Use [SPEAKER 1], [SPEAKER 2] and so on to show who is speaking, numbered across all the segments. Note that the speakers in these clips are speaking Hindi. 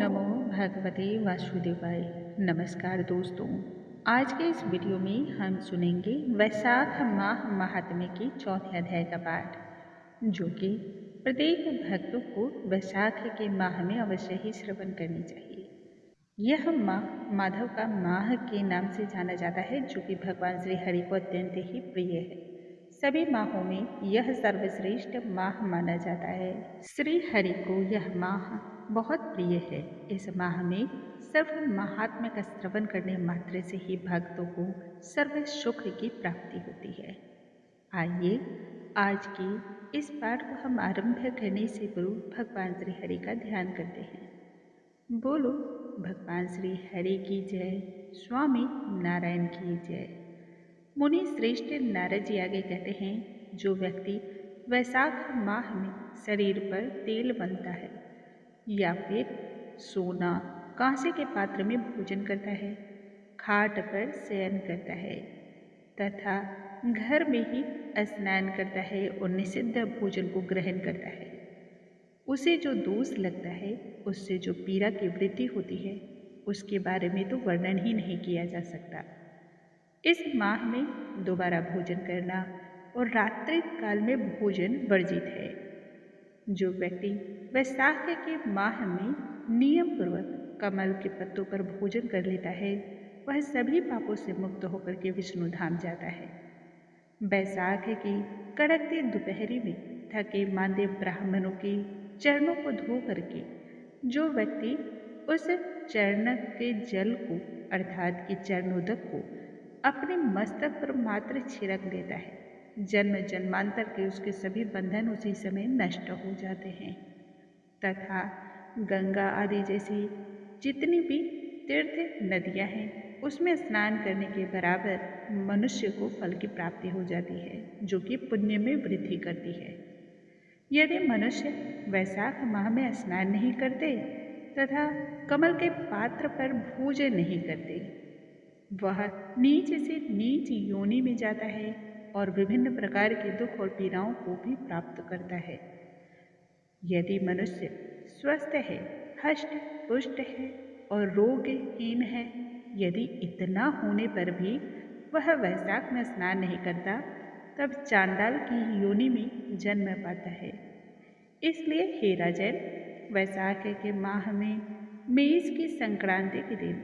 [SPEAKER 1] नमो भगवते वासुदेवाय। नमस्कार दोस्तों, आज के इस वीडियो में हम सुनेंगे वैशाख माह महात्म्य के चौथे अध्याय का पाठ, जो कि प्रत्येक भक्त को वैशाख के माह में अवश्य ही श्रवण करनी चाहिए। यह माह माधव का माह के नाम से जाना जाता है, जो कि भगवान श्री हरि को अत्यंत ही प्रिय है। सभी माहों में यह सर्वश्रेष्ठ माह माना जाता है। श्री हरि को यह माह बहुत प्रिय है। इस माह में सर्व महात्म्य का श्रवण करने मात्र से ही भक्तों को सर्व सुख की प्राप्ति होती है। आइए आज की इस पाठ को हम आरंभ करने से पूर्व भगवान श्री हरि का ध्यान करते हैं। बोलो भगवान श्री हरि की जय, स्वामी नारायण की जय। मुनि श्रेष्ठ नारद जी आगे कहते हैं, जो व्यक्ति वैशाख माह में शरीर पर तेल बनता है या फिर सोना कांसे के पात्र में भोजन करता है, खाट पर शयन करता है तथा घर में ही स्नान करता है और निषिद्ध भोजन को ग्रहण करता है, उसे जो दोष लगता है, उससे जो पीड़ा की वृद्धि होती है, उसके बारे में तो वर्णन ही नहीं किया जा सकता। इस माह में दोबारा भोजन करना और रात्रि काल में भोजन वर्जित है। जो व्यक्ति वैशाख के माह में नियम पूर्वक कमल के पत्तों पर भोजन कर लेता है, वह सभी पापों से मुक्त होकर के विष्णु धाम जाता है। वैशाख की कड़कती दोपहरी में थके मांदे ब्राह्मणों के चरणों को धो करके जो व्यक्ति उस चरण के जल को अर्थात कि चरणोदक को अपने मस्तक पर मात्र छिड़क देता है, जन्म जन्मांतर के उसके सभी बंधन उसी समय नष्ट हो जाते हैं तथा गंगा आदि जैसी जितनी भी तीर्थ नदियां हैं, उसमें स्नान करने के बराबर मनुष्य को फल की प्राप्ति हो जाती है, जो कि पुण्य में वृद्धि करती है। यदि मनुष्य वैशाख माह में स्नान नहीं करते तथा कमल के पात्र पर भोजन नहीं करते, वह नीच से नीच योनि में जाता है और विभिन्न प्रकार के दुख और पीड़ाओं को भी प्राप्त करता है। यदि मनुष्य स्वस्थ है, हष्ट पुष्ट है और रोगहीन है, यदि इतना होने पर भी वह वैशाख में स्नान नहीं करता, तब चांडाल की योनि में जन्म पाता है। इसलिए हे राजन, वैशाख के माह में मेष की संक्रांति के दिन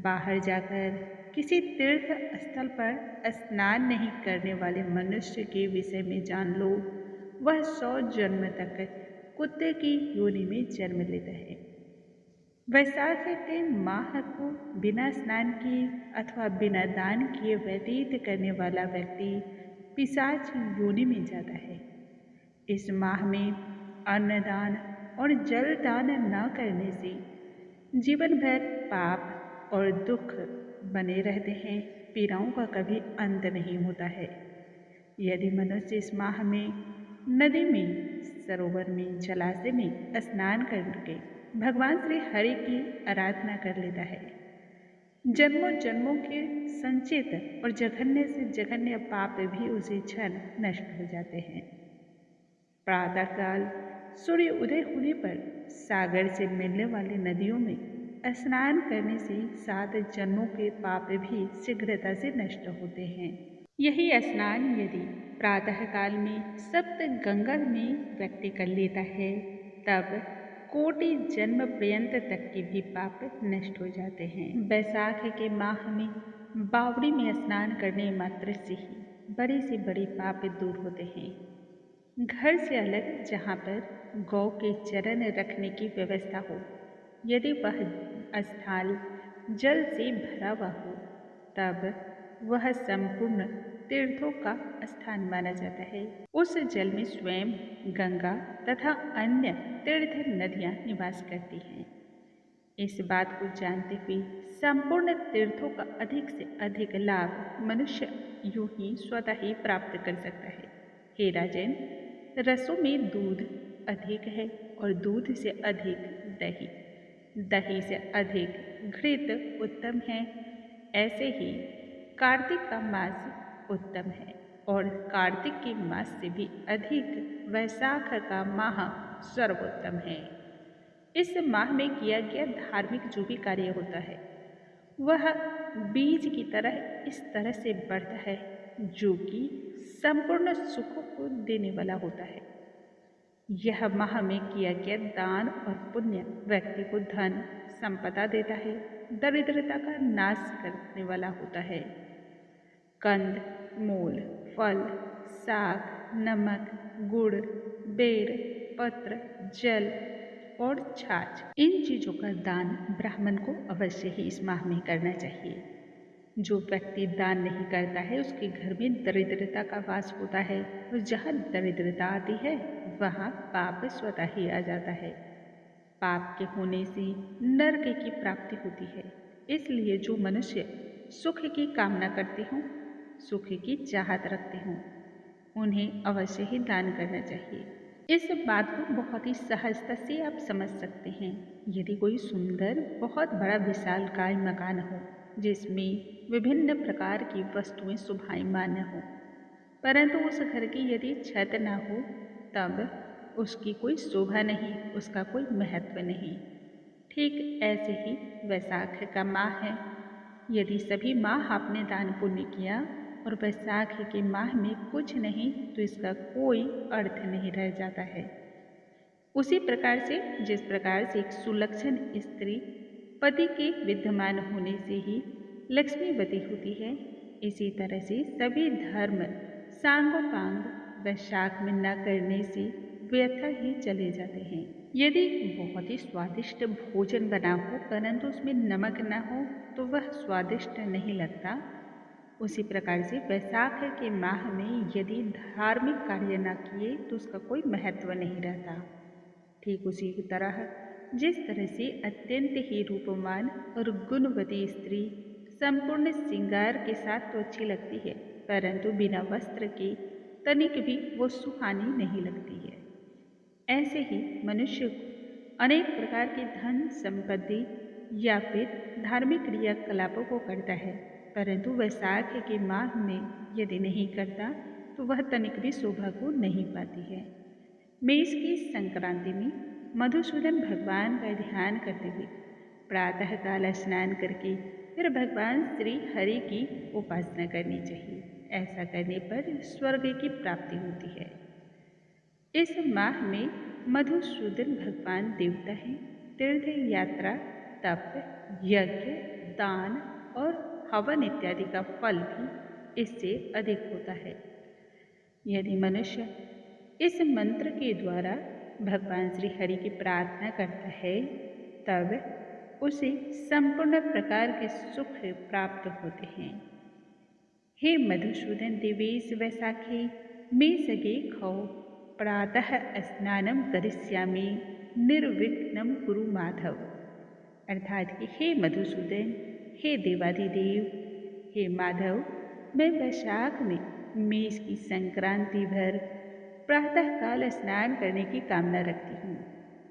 [SPEAKER 1] बाहर जाकर किसी तीर्थ स्थल पर स्नान नहीं करने वाले मनुष्य के विषय में जान लो, वह 100 जन्म तक कुत्ते की योनि में जन्म लेता है। वैशाख के माह को बिना स्नान किए अथवा बिना दान किए व्यतीत करने वाला व्यक्ति पिशाच योनि में जाता है। इस माह में अन्नदान और जल दान न करने से जीवन भर पाप और दुख बने रहते हैं, पीड़ाओं का कभी अंत नहीं होता है। यदि मनुष्य इस माह में नदी में, सरोवर में, जलाशय में स्नान करके भगवान श्री हरि की आराधना कर लेता है, जन्मों जन्मों के संचित और जघन्य से जघन्य पाप भी उसी क्षण नष्ट हो जाते हैं। प्रातःकाल सूर्य उदय होने पर सागर से मिलने वाली नदियों में स्नान करने से 7 जन्मों के पाप भी शीघ्रता से नष्ट होते हैं। यही स्नान यदि प्रातःकाल में सप्त गंगा में व्यक्ति कर लेता है, तब कोटि जन्म पर्यंत तक के भी पाप नष्ट हो जाते हैं। वैशाख के माह में बावड़ी में स्नान करने मात्र से ही बड़े से बड़े पाप दूर होते हैं। घर से अलग जहाँ पर गौ के चरण रखने की व्यवस्था हो, यदि वह स्थान जल से भरा हुआ हो, तब वह संपूर्ण तीर्थों का स्थान माना जाता है। उस जल में स्वयं गंगा तथा अन्य तीर्थ नदियाँ निवास करती हैं। इस बात को जानते हुए संपूर्ण तीर्थों का अधिक से अधिक लाभ मनुष्य यूं ही स्वतः ही प्राप्त कर सकता है। हे राजन, रसों में दूध अधिक है और दूध से अधिक दही, दही से अधिक घृत उत्तम है। ऐसे ही कार्तिक का मास उत्तम है और कार्तिक के मास से भी अधिक वैशाख का माह सर्वोत्तम है। इस माह में किया गया धार्मिक जो भी कार्य होता है वह बीज की तरह इस तरह से बढ़ता है जो कि संपूर्ण सुख को देने वाला होता है। यह माह में किया गया दान और पुण्य व्यक्ति को धन संपदा देता है, दरिद्रता का नाश करने वाला होता है। कंद, मूल, फल, साग, नमक, गुड़, बेर, पत्र, जल और छाछ, इन चीज़ों का दान ब्राह्मण को अवश्य ही इस माह में करना चाहिए। जो व्यक्ति दान नहीं करता है उसके घर में दरिद्रता का वास होता है और जहाँ दरिद्रता आती है वहाँ पाप स्वतः ही आ जाता है। पाप के होने से नरक की प्राप्ति होती है। इसलिए जो मनुष्य सुख की कामना करते हों, सुख की चाहत रखते हों, उन्हें अवश्य ही दान करना चाहिए। इस बात को बहुत ही सहजता से आप समझ सकते हैं। यदि कोई सुंदर बहुत बड़ा विशालकाय मकान हो जिसमें विभिन्न प्रकार की वस्तुएं शोभायमान हो, परंतु उस घर की यदि छत न हो तब उसकी कोई शोभा नहीं, उसका कोई महत्व नहीं। ठीक ऐसे ही वैशाख का माह है। यदि सभी माह आपने दान पुण्य किया और वैशाख के माह में कुछ नहीं तो इसका कोई अर्थ नहीं रह जाता है। उसी प्रकार से जिस प्रकार से एक सुलक्षण स्त्री पति के विद्यमान होने से ही लक्ष्मीवती होती है, इसी तरह से सभी धर्म सांगोपांग वैशाख में न करने से व्यर्थ ही चले जाते हैं। यदि बहुत ही स्वादिष्ट भोजन बना हो परंतु उसमें नमक न हो तो वह स्वादिष्ट नहीं लगता। उसी प्रकार से वैशाख के माह में यदि धार्मिक कार्य न किए तो उसका कोई महत्व नहीं रहता। ठीक उसी की तरह जिस तरह से अत्यंत ही रूपवान और गुणवती स्त्री संपूर्ण श्रृंगार के साथ तो अच्छी लगती है परंतु बिना वस्त्र के तनिक भी वो सुहानी नहीं लगती है। ऐसे ही मनुष्य को अनेक प्रकार के धन संपत्ति या फिर धार्मिक क्रियाकलापों को करता है परंतु वैशाख के माह में यदि नहीं करता तो वह तनिक भी शोभा को नहीं पाती है। मेष की संक्रांति में मधुसूदन भगवान का ध्यान करते हुए प्रातःकाल स्नान करके फिर भगवान श्री हरि की उपासना करनी चाहिए। ऐसा करने पर स्वर्ग की प्राप्ति होती है। इस माह में मधुसूदन भगवान देवता हैं। तीर्थ यात्रा, तप, यज्ञ, दान और हवन इत्यादि का फल भी इससे अधिक होता है। यदि मनुष्य इस मंत्र के द्वारा भगवान श्री हरि की प्रार्थना करता है तब उसे संपूर्ण प्रकार के सुख प्राप्त होते हैं। हे मधुसूदन देवेश वैशाखे मे सगे खौ प्रातः स्नानम करिष्यामि निर्विघ्नं कुरु माधव। अर्थात कि हे मधुसूदन, हे देवाधिदेव, हे माधव, मैं वैशाख में मेष की संक्रांति भर प्रातःकाल स्नान करने की कामना रखती हूँ।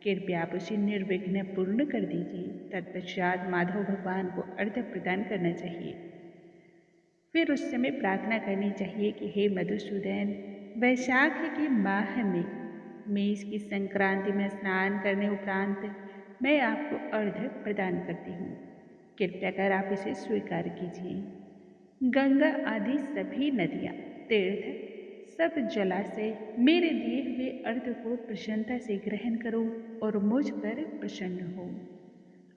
[SPEAKER 1] कृपया आप उसे निर्विघ्न पूर्ण कर दीजिए। तत्पश्चात माधव भगवान को अर्घ्य प्रदान करना चाहिए। फिर उस समय प्रार्थना करनी चाहिए कि हे मधुसूदन, वैशाख के माह में मेष की संक्रांति में स्नान करने उपरांत मैं आपको अर्घ्य प्रदान करती हूँ। कृपया कर आप इसे स्वीकार कीजिए। गंगा आदि सभी नदियाँ, तीर्थ, सब जलाशय मेरे दिए हुए अर्घ्य को प्रसन्नता से ग्रहण करो और मुझ पर प्रसन्न हो।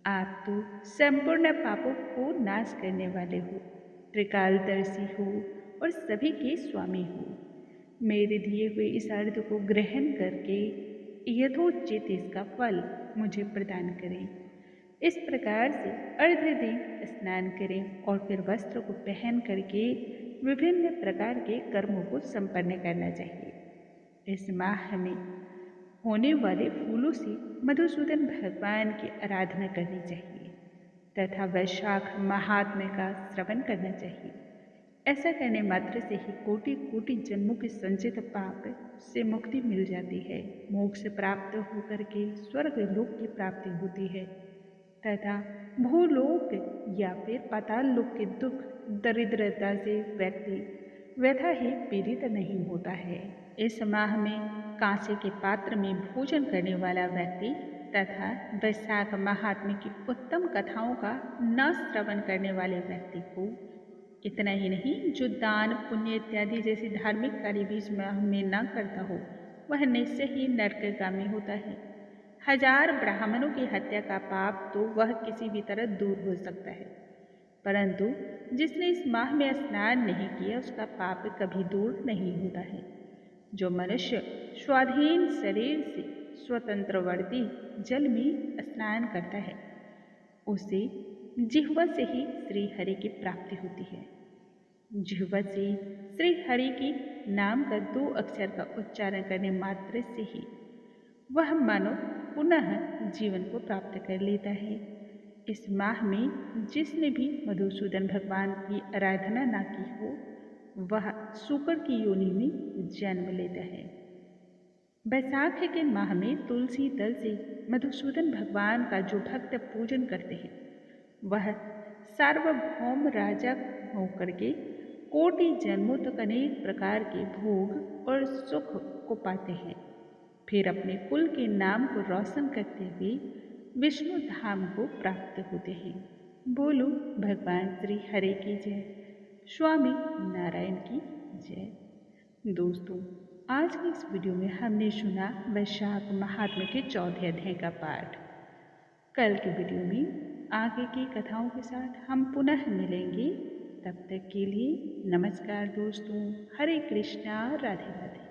[SPEAKER 1] आप तो संपूर्ण पापों को नाश करने वाले हो, त्रिकालदर्शी हो और सभी के स्वामी हो। मेरे दिए हुए इस अर्घ्य को ग्रहण करके यथोचित इसका फल मुझे प्रदान करें। इस प्रकार से अर्घ्य दें, स्नान करें और फिर वस्त्र को पहन करके विभिन्न प्रकार के कर्मों को संपन्न करना चाहिए। इस माह में होने वाले फूलों से मधुसूदन भगवान की आराधना करनी चाहिए तथा वैशाख महात्म्य का श्रवण करना चाहिए। ऐसा करने मात्र से ही कोटि कोटि जन्मों के संचित पाप से मुक्ति मिल जाती है। मोक्ष प्राप्त होकर के स्वर्ग लोक की प्राप्ति होती है तथा भूलोक या फिर पाताल लोक के दुख दरिद्रता से व्यक्ति व्यथा ही पीड़ित नहीं होता है। इस माह में कांसे के पात्र में भोजन करने वाला व्यक्ति तथा वैशाख महात्म्य की उत्तम कथाओं का न श्रवण करने वाले व्यक्ति को इतना ही नहीं, जो दान पुण्य इत्यादि जैसे धार्मिक कार्य भी इस माह में न करता हो, वह निश्चय ही नरकगामी होता है। 1000 ब्राह्मणों की हत्या का पाप तो वह किसी भी तरह दूर हो सकता है, परंतु जिसने इस माह में स्नान नहीं किया उसका पाप कभी दूर नहीं होता है। जो मनुष्य स्वाधीन शरीर से स्वतंत्रवर्ती जल में स्नान करता है, उसे जिह्वा से ही श्री हरि की प्राप्ति होती है। जिह्वा से श्री हरि के नाम का 2 अक्षर का उच्चारण करने मात्र से ही वह मानव पुनः जीवन को प्राप्त कर लेता है। इस माह में जिसने भी मधुसूदन भगवान की आराधना ना की हो, वह सूकर की योनि में जन्म लेता है। बैसाख के माह में तुलसी दल से मधुसूदन भगवान का जो भक्त पूजन करते हैं, वह सार्वभौम राजा होकर के कोटि जन्मों तक अनेक प्रकार के भोग और सुख को पाते हैं, फिर अपने कुल के नाम को रोशन करते हुए विष्णु धाम को प्राप्त होते हैं। बोलो भगवान श्री हरि की जय, स्वामी नारायण की जय। दोस्तों, आज की इस वीडियो में हमने सुना वैशाख महात्म्य के 4वें अध्याय का पाठ। कल के वीडियो में आगे की कथाओं के साथ हम पुनः मिलेंगे। तब तक के लिए नमस्कार दोस्तों। हरे कृष्णा, राधे राधे।